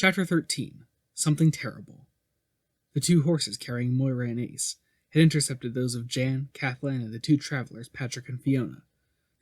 Chapter 13. Something Terrible. The two horses carrying Moira and Ace had intercepted those of Jan, Kathleen, and the two travelers, Patrick and Fiona.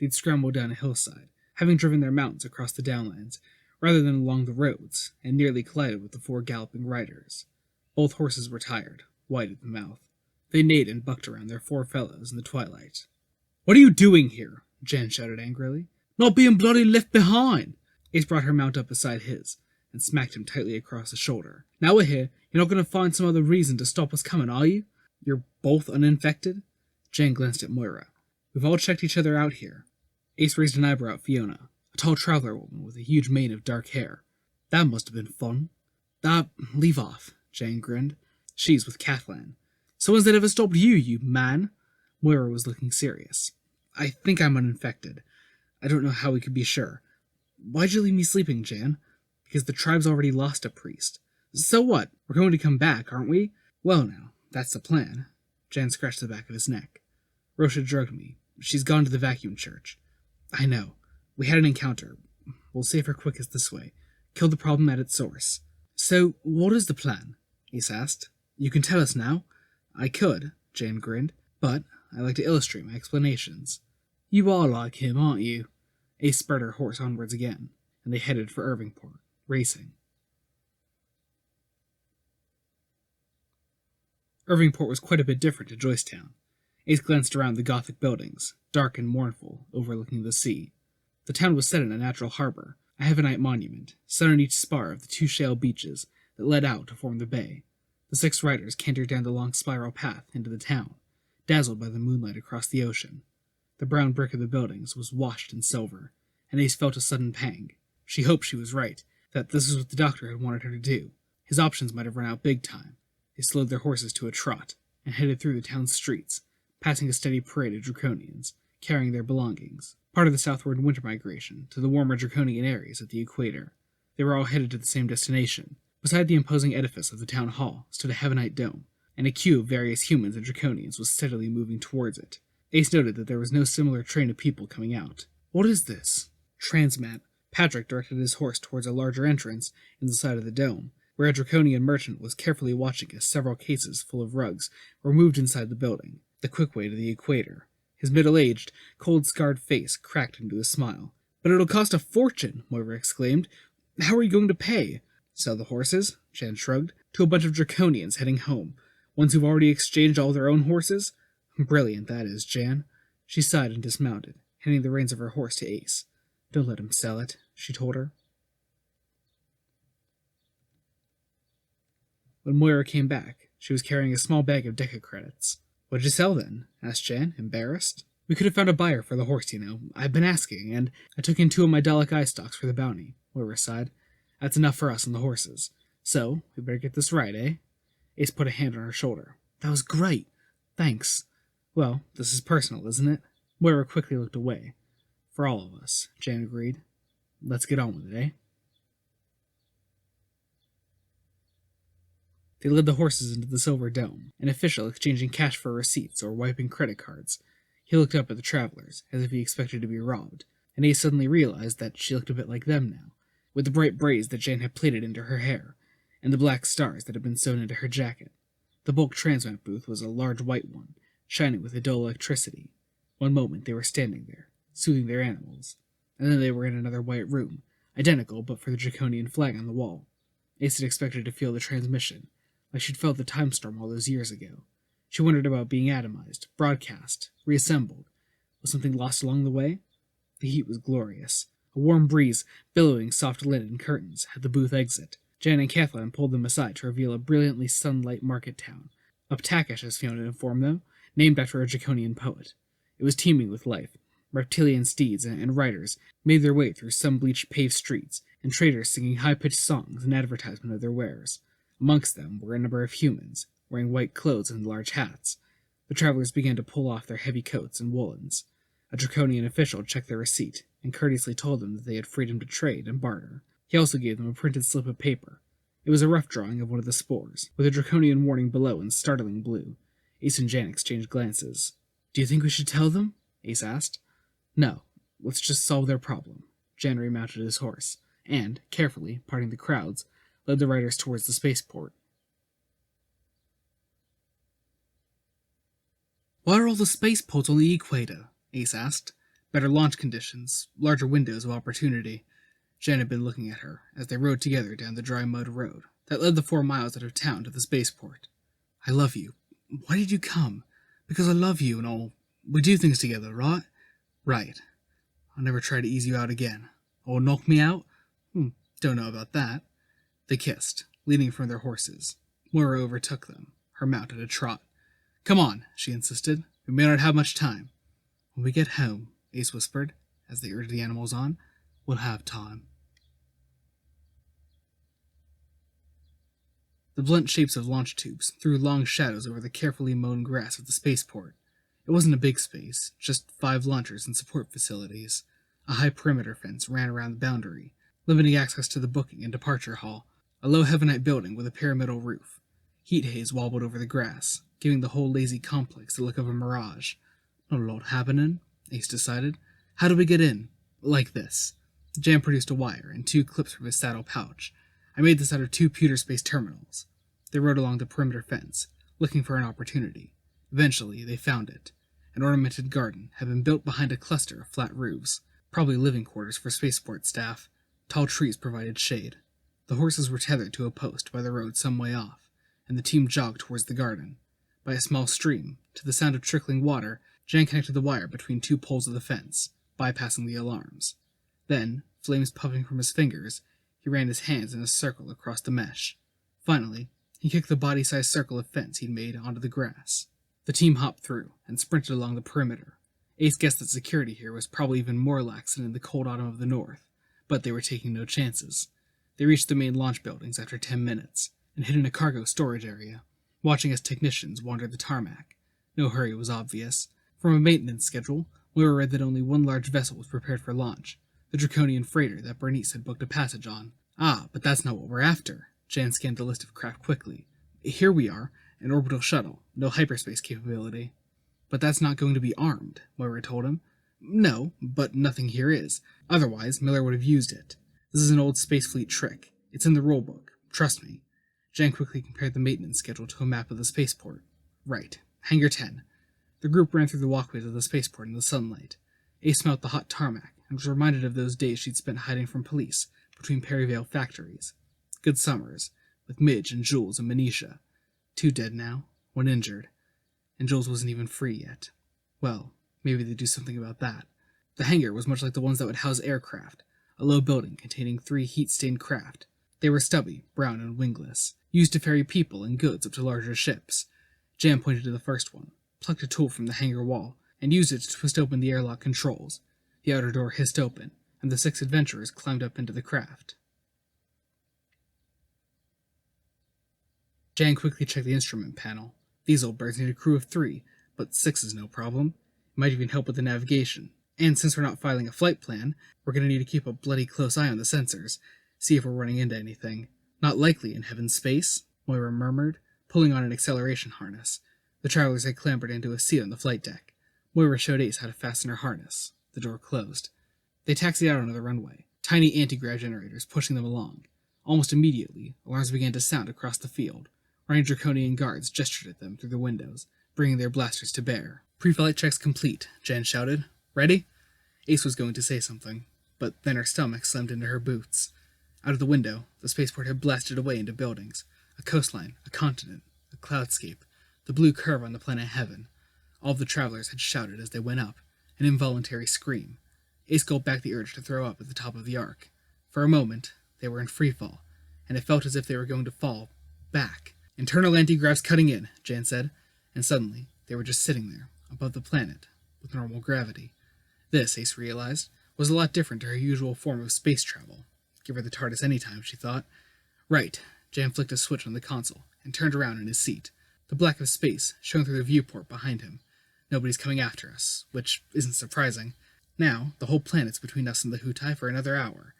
They'd scrambled down a hillside, having driven their mounts across the downlands, rather than along the roads, and nearly collided with the four galloping riders. Both horses were tired, white at the mouth. They neighed and bucked around their four fellows in the twilight. "What are you doing here?" Jan shouted angrily. "Not being bloody left behind!" Ace brought her mount up beside his, and smacked him tightly across the shoulder. "Now we're here, you're not going to find some other reason to stop us coming, are you? You're both uninfected?" Jan glanced at Moira. "We've all checked each other out here." Ace raised an eyebrow at Fiona, a tall traveler woman with a huge mane of dark hair. "That must have been fun." Leave off," Jan grinned. "She's with Kathleen." "So when's that ever stopped you, you man?" Moira was looking serious. "I think I'm uninfected. I don't know how we could be sure." "Why'd you leave me sleeping, Jan?" "Because the tribe's already lost a priest." "So what? We're going to come back, aren't we?" "Well now, that's the plan." Jan scratched the back of his neck. "Rosha drugged me. She's gone to the vacuum church." "I know. We had an encounter. We'll save her quickest this way. Kill the problem at its source." "So, what is the plan?" Ace asked. "You can tell us now." "I could," Jan grinned, "but I like to illustrate my explanations." "You are like him, aren't you?" Ace spurred her horse onwards again, and they headed for Irvingport, racing. Irvingport was quite a bit different to Joycetown. Ace glanced around the Gothic buildings, dark and mournful, overlooking the sea. The town was set in a natural harbor, a Heavenite monument, set on each spar of the two shale beaches that led out to form the bay. The 6 riders cantered down the long spiral path into the town, dazzled by the moonlight across the ocean. The brown brick of the buildings was washed in silver, and Ace felt a sudden pang. She hoped she was right, that this was what the doctor had wanted her to do. His options might have run out big time. They slowed their horses to a trot, and headed through the town's streets, passing a steady parade of Draconians, carrying their belongings, part of the southward winter migration to the warmer Draconian areas at the equator. They were all headed to the same destination. Beside the imposing edifice of the town hall stood a Heavenite dome, and a queue of various humans and Draconians was steadily moving towards it. Ace noted that there was no similar train of people coming out. "What is this?" "Transmat." Patrick directed his horse towards a larger entrance in the side of the dome, where a Draconian merchant was carefully watching as several cases full of rugs were moved inside the building, the quick way to the equator. His middle-aged, cold-scarred face cracked into a smile. "But it'll cost a fortune," Moira exclaimed. "How are you going to pay?" "Sell the horses," Jan shrugged, "to a bunch of Draconians heading home, ones who've already exchanged all their own horses." "Brilliant, that is, Jan." She sighed and dismounted, handing the reins of her horse to Ace. "Don't let him sell it," she told her. When Moira came back, she was carrying a small bag of Deca credits. "What'd you sell, then?" asked Jan, embarrassed. "We could have found a buyer for the horse, you know. I've been asking, and I took in 2 of my Dalek eye stocks for the bounty," Moira sighed. "That's enough for us and the horses. So, we better get this right, eh?" Ace put a hand on her shoulder. "That was great. Thanks." "Well, this is personal, isn't it?" Moira quickly looked away. "For all of us," Jan agreed. "Let's get on with it, eh?" They led the horses into the silver dome, an official exchanging cash for receipts or wiping credit cards. He looked up at the travelers, as if he expected to be robbed, and Ace suddenly realized that she looked a bit like them now, with the bright braids that Jane had plaited into her hair, and the black stars that had been sewn into her jacket. The bulk transmat booth was a large white one, shining with a dull electricity. One moment they were standing there, soothing their animals, and then they were in another white room, identical but for the Draconian flag on the wall. Ace had expected to feel the transmission, like she'd felt the time storm all those years ago. She wondered about being atomized, broadcast, reassembled. Was something lost along the way? The heat was glorious. A warm breeze, billowing soft linen curtains, had the booth exit. Jan and Kathleen pulled them aside to reveal a brilliantly sunlight market town. Uptakish, as Fiona informed them, named after a Draconian poet. It was teeming with life. Reptilian steeds and riders made their way through sun-bleached paved streets, and traders singing high-pitched songs in advertisement of their wares. Amongst them were a number of humans, wearing white clothes and large hats. The travelers began to pull off their heavy coats and woolens. A Draconian official checked their receipt, and courteously told them that they had freedom to trade and barter. He also gave them a printed slip of paper. It was a rough drawing of one of the spores, with a Draconian warning below in startling blue. Ace and Jan exchanged glances. "Do you think we should tell them?" Ace asked. "No, let's just solve their problem." Jan remounted his horse, and, carefully parting the crowds, led the riders towards the spaceport. "Why are all the spaceports on the equator?" Ace asked. "Better launch conditions, larger windows of opportunity." Jan had been looking at her as they rode together down the dry mud road that led the 4 miles out of town to the spaceport. "I love you. Why did you come?" "Because I love you and all. We do things together, right?" "Right. I'll never try to ease you out again." "Or knock me out?" Don't know about that." They kissed, leaning from their horses. Moira overtook them, her mount at a trot. "Come on," she insisted. "We may not have much time." "When we get home," Ace whispered, as they urged the animals on, "we'll have time." The blunt shapes of launch tubes threw long shadows over the carefully mown grass of the spaceport. It wasn't a big space, just 5 launchers and support facilities. A high perimeter fence ran around the boundary, limiting access to the booking and departure hall, a low heavenite building with a pyramidal roof. Heat haze wobbled over the grass, giving the whole lazy complex the look of a mirage. "Not a lot happening," Ace decided. "How do we get in?" "Like this." Jan produced a wire and 2 clips from his saddle pouch. "I made this out of 2 pewter space terminals." They rode along the perimeter fence, looking for an opportunity. Eventually, they found it. An ornamented garden had been built behind a cluster of flat roofs, probably living quarters for spaceport staff. Tall trees provided shade. The horses were tethered to a post by the road some way off, and the team jogged towards the garden. By a small stream, to the sound of trickling water, Jan connected the wire between 2 poles of the fence, bypassing the alarms. Then, flames puffing from his fingers, he ran his hands in a circle across the mesh. Finally, he kicked the body-sized circle of fence he'd made onto the grass. The team hopped through and sprinted along the perimeter. Ace guessed that security here was probably even more lax than in the cold autumn of the north, but they were taking no chances. They reached the main launch buildings after 10 minutes and hid in a cargo storage area, watching as technicians wandered the tarmac. No hurry was obvious. From a maintenance schedule, Moira read that only 1 large vessel was prepared for launch, the Draconian freighter that Bernice had booked a passage on. "Ah, but that's not what we're after." Jan scanned the list of craft quickly. "Here we are, an orbital shuttle, no hyperspace capability." "But that's not going to be armed," Moira told him. "No, but nothing here is. Otherwise, Miller would have used it. This is an old Space Fleet trick. It's in the rulebook. Trust me." Jan quickly compared the maintenance schedule to a map of the spaceport. "Right. Hangar 10. The group ran through the walkways of the spaceport in the sunlight. Ace smelt the hot tarmac and was reminded of those days she'd spent hiding from police between Perryvale factories. Good summers, with Midge and Jules and Manisha. 2 dead now, 1 injured. And Jules wasn't even free yet. Well, maybe they'd do something about that. The hangar was much like the ones that would house aircraft, a low building containing 3 heat-stained craft. They were stubby, brown, and wingless, used to ferry people and goods up to larger ships. Jan pointed to the first one, plucked a tool from the hangar wall, and used it to twist open the airlock controls. The outer door hissed open, and the 6 adventurers climbed up into the craft. Jan quickly checked the instrument panel. These old birds need a crew of 3, but 6 is no problem. It might even help with the navigation. And since we're not filing a flight plan, we're going to need to keep a bloody close eye on the sensors, see if we're running into anything. "Not likely in heaven's space," Moira murmured, pulling on an acceleration harness. The travelers had clambered into a seat on the flight deck. Moira showed Ace how to fasten her harness. The door closed. They taxied out onto the runway, tiny anti-grav generators pushing them along. Almost immediately, alarms began to sound across the field. Running Draconian guards gestured at them through the windows, bringing their blasters to bear. "Pre-flight checks complete," Jan shouted. "Ready?" Ace was going to say something, but then her stomach slammed into her boots. Out of the window, the spaceport had blasted away into buildings. A coastline, a continent, a cloudscape, the blue curve on the planet Heaven. All of the travelers had shouted as they went up, an involuntary scream. Ace gulped back the urge to throw up at the top of the arc. For a moment, they were in freefall, and it felt as if they were going to fall back. "Internal anti-grav's cutting in," Jan said, and suddenly they were just sitting there, above the planet, with normal gravity. This, Ace realized, was a lot different to her usual form of space travel. Give her the TARDIS any time, she thought. "Right." Jan flicked a switch on the console and turned around in his seat. The black of space shone through the viewport behind him. "Nobody's coming after us," which isn't surprising. "Now, the whole planet's between us and the Houtai for another hour.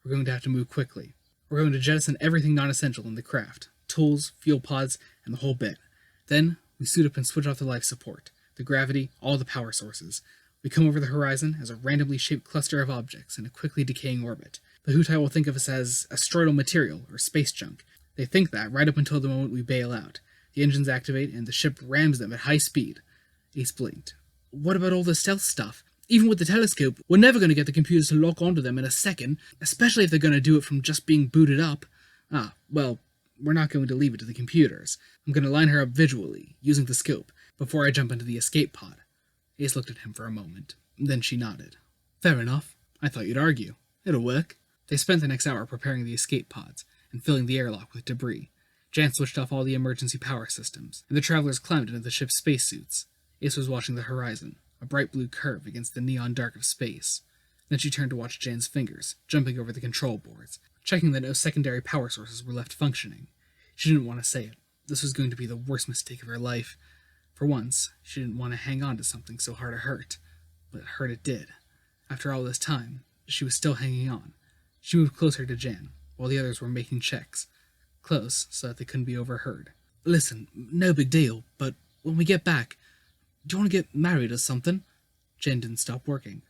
We're going to have to move quickly. We're going to jettison everything non-essential in the craft. Tools, fuel pods, and the whole bit. Then, we suit up and switch off the life support, the gravity, all the power sources. We come over the horizon as a randomly shaped cluster of objects in a quickly decaying orbit, The Hutai will think of us as asteroidal material, or space junk. They think that right up until the moment we bail out. The engines activate, and the ship rams them at high speed. Ace blinked. What about all the stealth stuff? Even with the telescope, we're never going to get the computers to lock onto them in a second, especially if they're going to do it from just being booted up. Well, we're not going to leave it to the computers. I'm going to line her up visually, using the scope, before I jump into the escape pod. Ace looked at him for a moment. Then she nodded. Fair enough. I thought you'd argue. It'll work. They spent the next hour preparing the escape pods and filling the airlock with debris. Jan switched off all the emergency power systems, and the travelers climbed into the ship's spacesuits. Ace was watching the horizon, a bright blue curve against the neon dark of space. Then she turned to watch Jan's fingers, jumping over the control boards, checking that no secondary power sources were left functioning. She didn't want to say it. This was going to be the worst mistake of her life. For once, she didn't want to hang on to something so hard it hurt. But hurt it did. After all this time, she was still hanging on. She moved closer to Jan, while the others were making checks. Close, so that they couldn't be overheard. Listen, no big deal, but when we get back, do you want to get married or something? Jan didn't stop working.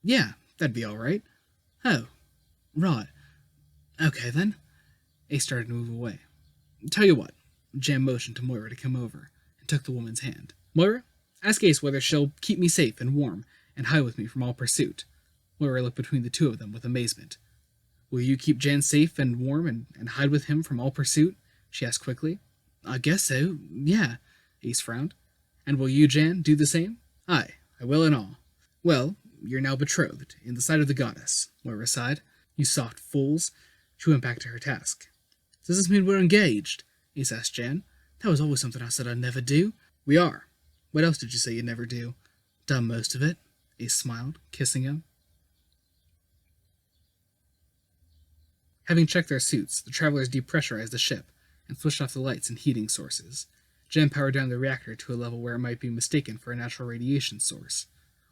Yeah, that'd be all right. Oh, right. Okay, then. Ace started to move away. Tell you what. Jan motioned to Moira to come over, and took the woman's hand. Moira, ask Ace whether she'll keep me safe and warm, and hide with me from all pursuit. Moira looked between the two of them with amazement. Will you keep Jan safe and warm and hide with him from all pursuit? She asked quickly. I guess so, yeah, Ace frowned. And will you, Jan, do the same? Aye, I will and all. Well, you're now betrothed, in the sight of the goddess, Moira sighed. You soft fools. She went back to her task. Does this mean we're engaged? Ace asked Jan. That was always something I said I'd never do. We are. What else did you say you'd never do? Done most of it. Ace smiled, kissing him. Having checked their suits, the travelers depressurized the ship and switched off the lights and heating sources. Jan powered down the reactor to a level where it might be mistaken for a natural radiation source.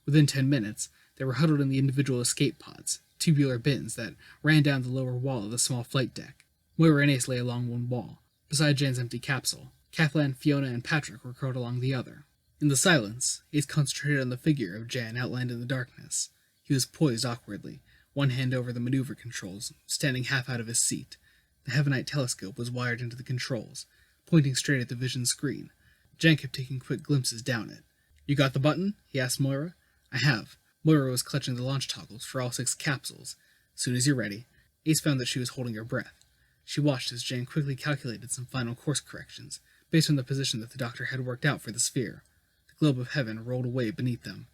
Within 10 minutes, they were huddled in the individual escape pods, tubular bins that ran down the lower wall of the small flight deck. Moira and Ace lay along one wall, beside Jan's empty capsule. Kathleen, Fiona, and Patrick were curled along the other. In the silence, Ace concentrated on the figure of Jan outlined in the darkness. He was poised awkwardly, one hand over the maneuver controls, standing half out of his seat. The Heavenite telescope was wired into the controls, pointing straight at the vision screen. Jan kept taking quick glimpses down it. You got the button? He asked Moira. I have. Moira was clutching the launch toggles for all 6 capsules. Soon as you're ready. Ace found that she was holding her breath. She watched as Jan quickly calculated some final course corrections, based on the position that the doctor had worked out for the sphere. The globe of heaven rolled away beneath them.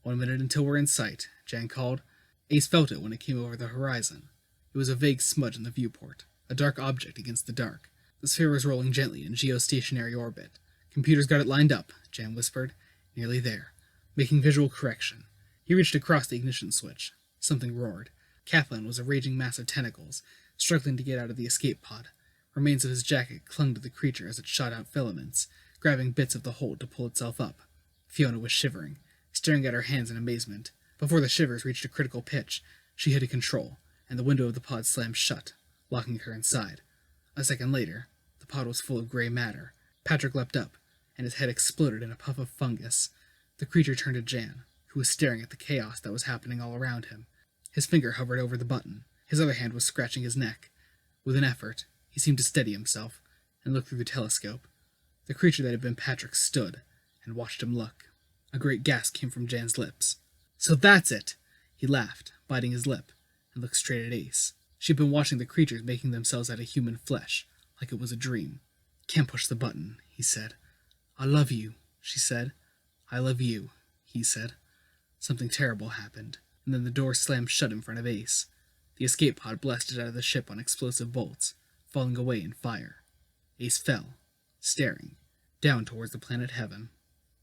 1 minute until we're in sight, Jan called. Ace felt it when it came over the horizon. It was a vague smudge in the viewport, a dark object against the dark. The sphere was rolling gently in geostationary orbit. Computers got it lined up, Jan whispered. Nearly there. Making visual correction. He reached across the ignition switch. Something roared. Kathleen was a raging mass of tentacles, struggling to get out of the escape pod. Remains of his jacket clung to the creature as it shot out filaments, grabbing bits of the hold to pull itself up. Fiona was shivering, staring at her hands in amazement. Before the shivers reached a critical pitch, she hit a control, and the window of the pod slammed shut, locking her inside. A second later, the pod was full of gray matter. Patrick leapt up, and his head exploded in a puff of fungus. The creature turned to Jan, who was staring at the chaos that was happening all around him. His finger hovered over the button. His other hand was scratching his neck. With an effort, he seemed to steady himself, and look through the telescope. The creature that had been Patrick stood, and watched him look. A great gasp came from Jan's lips. So that's it! He laughed, biting his lip, and looked straight at Ace. She'd been watching the creatures making themselves out of human flesh, like it was a dream. Can't push the button, he said. I love you, she said. I love you, he said. Something terrible happened, and then the door slammed shut in front of Ace. The escape pod blasted out of the ship on explosive bolts, falling away in fire. Ace fell, staring, down towards the planet Heaven.